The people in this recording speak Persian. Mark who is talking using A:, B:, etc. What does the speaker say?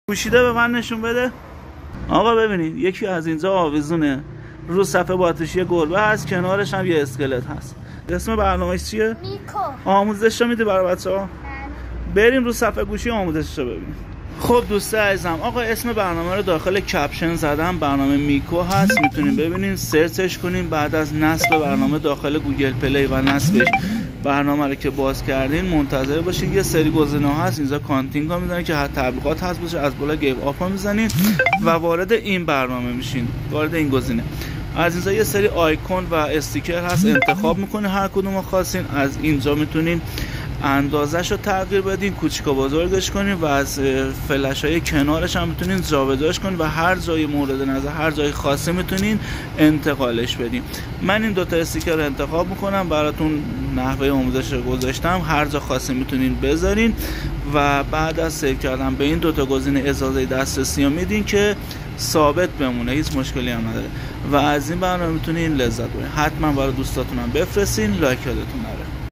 A: پوشیده به من نشون بده. آقا ببینید یکی از اینجا آویزونه، رو صفحه باتریش یه گربه هست، کنارش هم یه اسکلت هست. اسم برنامه‌اش چیه؟
B: میکو.
A: آموزش رو میده برای بچه‌ها؟ بریم رو صفحه گوشی آموزشش رو ببینیم. خب دوسته عزیزم، آقا اسم برنامه رو داخل کپشن زدم، برنامه میکو هست، میتونین ببینین، سرچش کنین. بعد از نصب برنامه داخل گوگل پلی و نصبش برنامه رو که باز کردین منتظر باشین. یه سری گزینه ها هست اینجا، کانتینگ ها میزنین که هر تبلیغات هست باشه، از بالا گیو آپ ها میزنین و وارد این برنامه میشین، وارد این گزینه. از اینجا یه سری آیکون و استیکر هست، انتخاب میکنین هر کدوم رو خواستین. از اینجا میتونین اندازش رو تغییر بدین، کوچیک و بزرگش کنین و از فلش های کنارش هم میتونین جابجاش کنین و هر جای مورد نظر، هر جای خاصی میتونین انتقالش بدین. من این دوتا استیکر رو انتخاب میکنم، براتون نحوه آموزش رو گذاشتم، هر جا خاصی میتونین بذارین و بعد از سیو کردن به این دوتا گزینه اجازه دسترسی رو میدین که ثابت بمونه، هیچ مشکلی هم نداره و از این برنامه میتونین لذت ببرین. حتما برای دوستاتونم بفرستین، لایک یادتون نره.